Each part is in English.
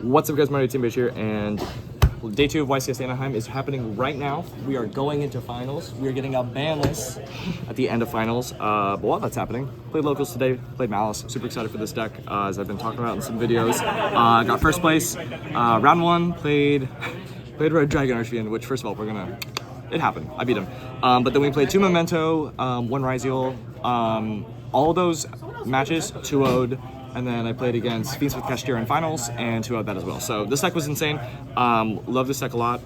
What's up guys, Mario Team Bitch here, and day 2 of YCS Anaheim is happening right now. We are going into finals. We are getting a ban list at the end of finals. But while that's happening, played locals today, played Maliss. Super excited for this deck, as I've been talking about in some videos. Got first place, round 1, played Red Dragon Archean, which first of all, it happened, I beat him. But then we played 2 Memento, 1 Ryziel, all of those matches 2-0'd. And then I played against Fiends with Cashier in finals and 2-0'd that as well. So this deck was insane. Love this deck a lot,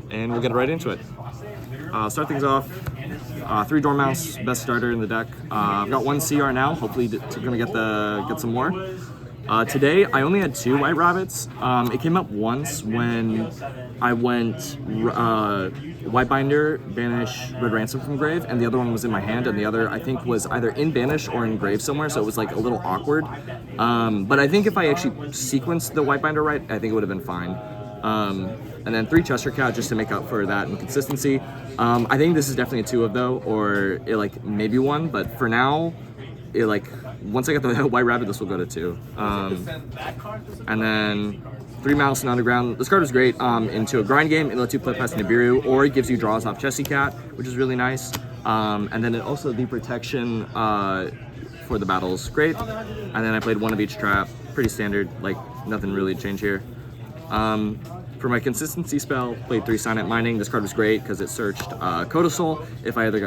and we'll get right into it. Start things off. 3 Dormouse, best starter in the deck. I've got 1 CR now. Hopefully, gonna get some more. Today I only had 2 White Rabbits. It came up once when I went White Binder, Banish, Red Ransom from grave, and the other one was in my hand, and the other I think was either in Banish or in grave somewhere, so it was like a little awkward. But I think if I actually sequenced the White Binder right, I think it would have been fine. And then 3 Chester Cat just to make up for that inconsistency. I think this is definitely a 2 of though, or like maybe 1, but for now, once I get the White Rabbit, this will go to 2. And then 3 Maliss and Underground. This card was great into a grind game. It lets you play past Nibiru, or it gives you draws off Chessie Cat, which is really nice. And then it also the protection for the battles, great. And then I played 1 of each trap, pretty standard, like nothing really changed here. For my consistency spell, played 3 Signet Mining. This card was great because it searched Codasol if I ever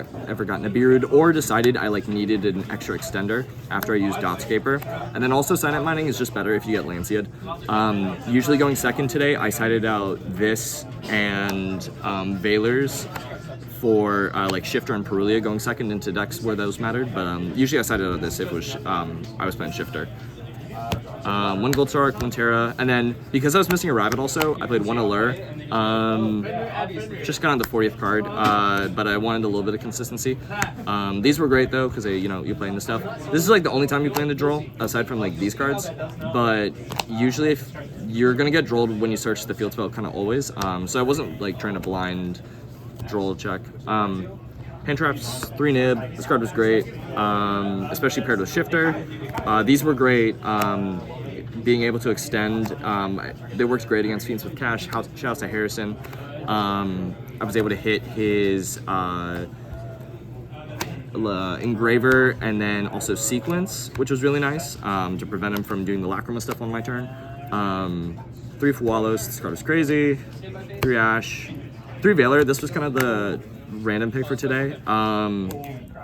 got Nibiru'd or decided I needed an extra extender after I used Dotscaper. And then also Signet Mining is just better if you get Lanciad. Usually going second today, I sided out this and Valors for Shifter and Perulia going second into decks where those mattered, but usually I sided out this if it was I was playing Shifter. 1 Gold Star, 1 Terra, and then because I was missing a rabbit also, I played 1 Allure. Just got on the 40th card, but I wanted a little bit of consistency. These were great though, because you play in this stuff. This is the only time you play in the droll, aside from these cards. But usually if you're gonna get drolled when you search the field spell, kind of always. So I wasn't trying to blind droll check. Hand traps, 3 Nib. This card was great, especially paired with Shifter. These were great. Being able to extend, they worked great against Fiends with Cash. Shouts to Harrison. I was able to hit his Engraver and then also Sequence, which was really nice to prevent him from doing the Lacrima stuff on my turn. 3 Fualos. This card was crazy. 3 Ash. 3 Valor. This was kind of the random pick for today.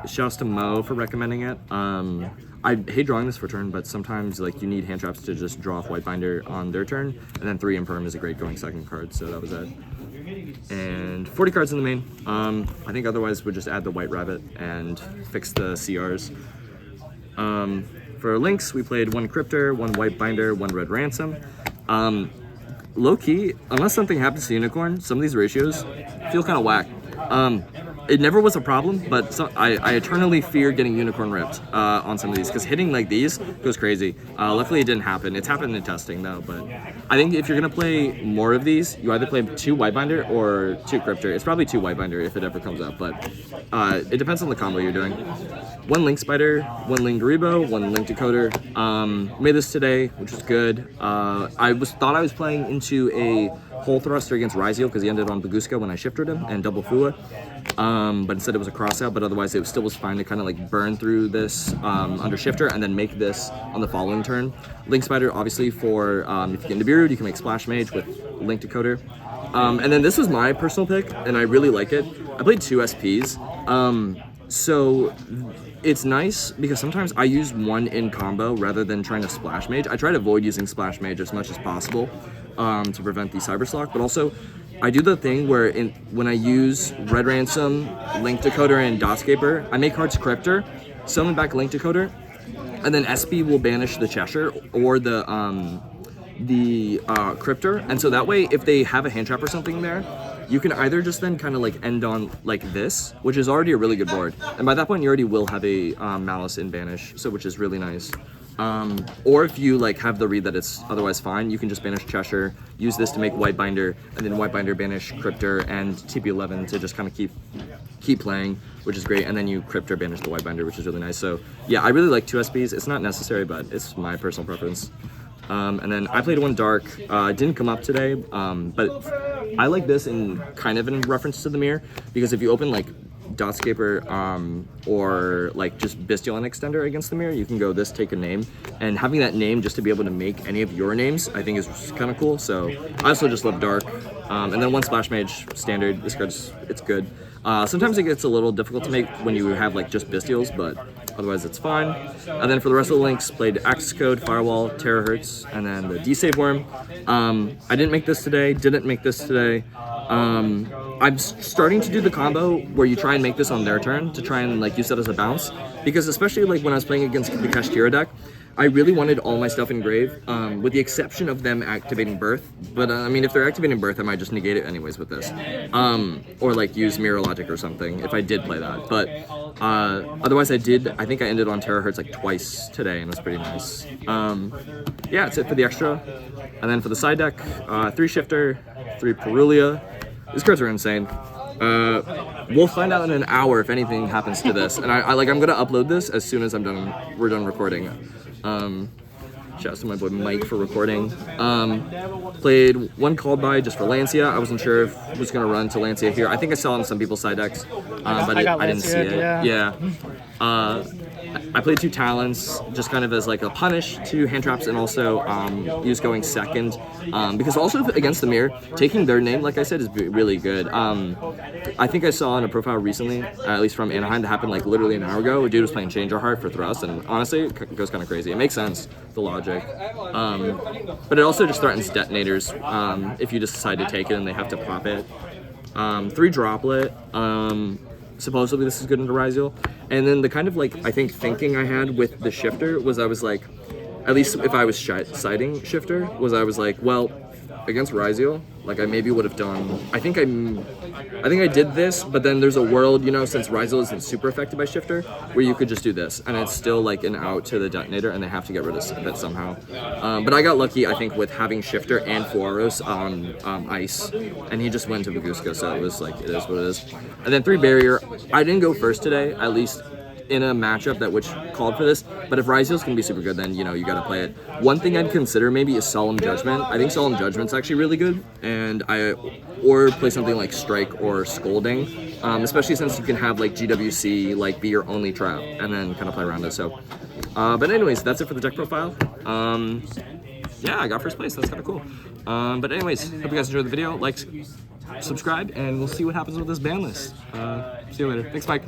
Shouts to Mo for recommending it. I hate drawing this for turn, but sometimes you need hand traps to just draw off White Binder on their turn, and then 3 Imperm is a great going second card, so that was it. And 40 cards in the main. I think otherwise we'd just add the White Rabbit and fix the CRs. For links, we played 1 Cryptor, 1 White Binder, 1 Red Ransom. Low key, unless something happens to Unicorn, some of these ratios feel kind of whack. It never was a problem, but I eternally fear getting Unicorn ripped on some of these, because hitting these goes crazy. Luckily it didn't happen. It's happened in testing though, but I think if you're gonna play more of these, you either play 2 White Binder or 2 Cryptor. It's probably 2 White Binder if it ever comes up, but it depends on the combo you're doing. 1 Link Spider, 1 Link Garibo, 1 Link Decoder. Made this today, which was good. I thought I was playing into a Hole Thruster against Ryziel because he ended on Baguska when I shifted him and double Fua. But instead it was a cross out, but otherwise it still was fine to kind of burn through this under Shifter and then make this on the following turn. Link Spider, obviously, for if you get Nibiru, you can make Splash Mage with Link Decoder. And then this was my personal pick, and I really like it. I played 2 SPs. So it's nice because sometimes I use 1 in combo rather than trying to Splash Mage. I try to avoid using Splash Mage as much as possible to prevent the Cyberslock, but also I do the thing where when I use Red Ransom, Link Decoder, and Dotscaper, I make cards Cryptor, summon back Link Decoder, and then SP will banish the Cheshire or the Cryptor, and so that way if they have a hand trap or something there, you can either just then kind of end on this, which is already a really good board, and by that point you already will have a Maliss in banish, so which is really nice. Or if you have the read that it's otherwise fine, you can just banish Cheshire, use this to make White Binder, and then White Binder banish Cryptor and TP11 to just kind of keep playing, which is great, and then you Cryptor banish the White Binder, which is really nice. So yeah, I really like 2 SPs. It's not necessary, but it's my personal preference. And then I played one dark. Didn't come up today, but I like this in kind of in reference to the mirror, because if you open like Dotscaper or like just Bestial Extender against the mirror, you can go this, take a name, and having that name just to be able to make any of your names, I think is kind of cool. So I also just love dark. And then one Splash Mage standard. This card's, it's good. Sometimes it gets a little difficult to make when you have like just Bestials, but otherwise it's fine. And then for the rest of the links, played Access Code, Firewall, Terahertz, and then the D-Save Worm. I didn't make this today, didn't make this today. I'm starting to do the combo where you try and make this on their turn to try and like use that as a bounce, because especially like when I was playing against the Kashtira deck, I really wanted all my stuff engraved, with the exception of them activating Birth. But I mean, if they're activating Birth, I might just negate it anyways with this, or like use Mirror Logic or something if I did play that. But otherwise, I think I ended on Terahertz like twice today, and it was pretty nice. Yeah, that's it for the extra. And then for the side deck, 3 Shifter, 3 Perulia. These cards are insane. We'll find out in an hour if anything happens to this, and I'm gonna upload this as soon as we're done recording. Shout out to my boy Mike for recording. Played one Called By just for Lancia. I wasn't sure if I was gonna run to Lancia here. I think I saw it on some people's side decks, but I didn't see it. Yeah. I played 2 Talents just kind of as like a punish to hand traps, and also use going second, because also against the mirror, taking their name, like I said, is really good. I think I saw on a profile recently, at least from Anaheim, that happened like literally an hour ago. A dude was playing Changer Heart for Thrust, and honestly, it goes kind of crazy. It makes sense, the logic, but it also just threatens detonators if you just decide to take it and they have to pop it. 3 Droplet. Supposedly this is good into Ryzeal. And then the kind of like, I think thinking I had with the Shifter was I was like, at least if I was siding Shifter, was I was like, well, against Ryzeal, like I maybe would have done, I think I did this, but then there's a world, you know, since Ryzeal isn't super affected by Shifter, where you could just do this, and it's still like an out to the detonator, and they have to get rid of it somehow. But I got lucky, I think, with having Shifter and Fuaros on ice, and he just went to Baguska, so it was like, it is what it is. And then 3 Barrier. I didn't go first today, at least in a matchup that which called for this, but if Ryzeal's gonna be super good, then you know you gotta play it. One thing I'd consider maybe is Solemn Judgment. I think Solemn Judgment's actually really good, and or play something like Strike or Scolding, especially since you can have like GWC like be your only trap, and then kind of play around it. So, but anyways, that's it for the deck profile. Yeah, I got first place. That's kind of cool. But anyways, hope you guys enjoyed the video. Like, subscribe, and we'll see what happens with this ban list. See you later. Thanks, Mike.